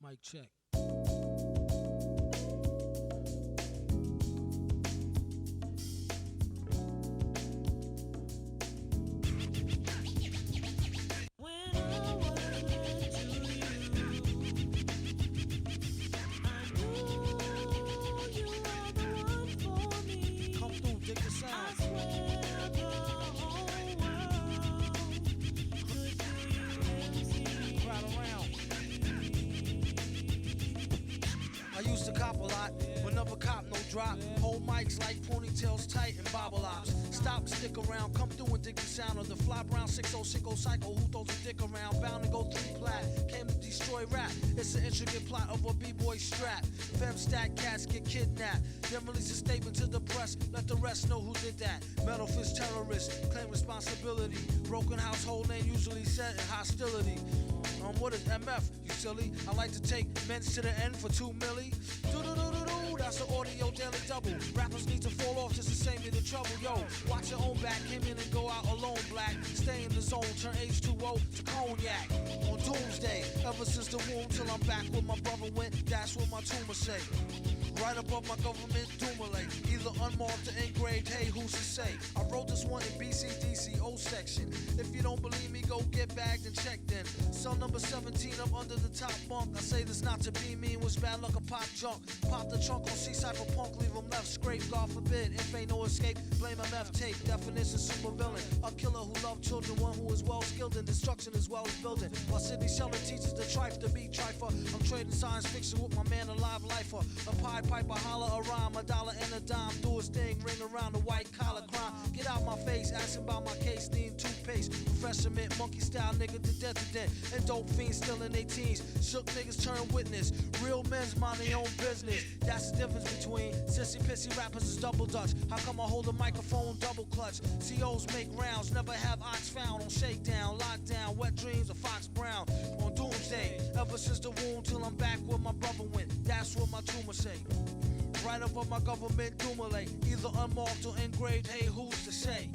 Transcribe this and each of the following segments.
Mic check. I used to cop a lot, but never cop no drop. Hold mics like ponytails tight and bobble ops. Stop, stick around, come through and dig the sound of the fly brown 6060 psycho who throws a dick around. Bound to go 3 plat, came to destroy rap. It's an intricate plot of a b-boy strap. Fem stack cats get kidnapped. Then release a statement to the press, let the rest know who did that. Metal fist terrorists, claim responsibility. Broken household name usually set in hostility. What is MF, you silly? I like to take mens to the end for 2 milli. Do-do-do-do-do, that's an audio daily double. Rappers need to fall off just to save me the trouble. Yo, watch your own back, came in and go out alone, black. Stay in the zone, turn H2O to cognac. On doomsday, ever since the womb till I'm back where my brother went, that's what my tumor say. Right above my government doomulate, either unmarked or engraved, hey, who's to say? I wrote this one in BCDCO section. If you don't believe me, go get bagged and checked in. Cell number 17 up under the top bunk. I say this not to be mean, was bad luck a pop junk. Pop the trunk on C-Cypher punk, leave him left scraped, God forbid. If ain't no escape, blame MF tape. Definition super villain, a killer who loved children, one who is well skilled in destruction as well as building. While Sidney Sheldon teaches the trife to be trifer, I'm trading science fiction with my man alive lifer. A Pied Piper holler a rhyme, a dollar and a dime, do his thing, ring around the white collar crime. Get out my face, asking about my case, need toothpaste. Professor mint, monkey style nigga to death to death. And dope fiends still in their teens. Shook niggas turn witness. Real men's mind their own business. That's the difference between sissy pissy rappers is double dutch. How come I hold a microphone double clutch? COs make rounds, never have ox found on shakedown, lockdown, wet dreams of Fox Brown. On doomsday, ever since the womb till I'm back where my brother went. That's what my tumor say. Right above my government doomulate, either unmarked or engraved, hey, who's to say?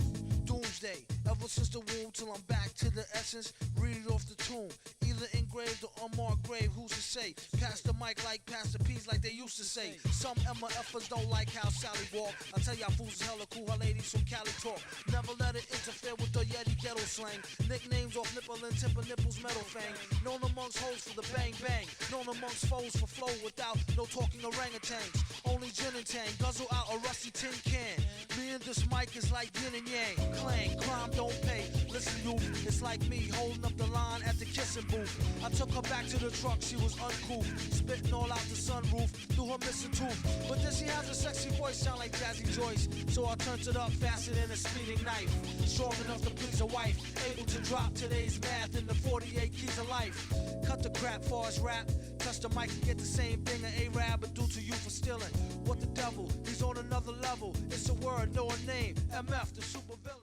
Doomsday, ever since the womb till I'm back to the essence, read it off the tomb. Either engraved or unmarked grave, who's to say? Pass the mic like pass the peas like they used to say. Some MFers don't like how Sally walk. I tell y'all fools is hella cool, how ladies from Cali talk. Never let it interfere with the Yeti ghetto slang. Nicknames off nipple and tip of nipples metal fang. Known amongst hoes for the bang bang. Known amongst foes for flow without no talking orangutans. Only gin and tang, guzzle out a rusty tin can. Me and this mic is like yin and yang. Clang, crime don't pay. Listen, youth, it's like me holding up the line at the kissing booth. I took her back to the truck, she was uncouth, spitting all out the sunroof through her missing tooth. But then she has a sexy voice, sound like Jazzy Joyce. So I turned it up faster than a speeding knife. Strong enough to please a wife, able to drop today's math in the 48 keys of life. Cut the crap, far rap. Touch the mic and get the same thing an A-Rab would do to you for stealing. What the devil? He's on another level. It's a word, no a name. MF, the super villain.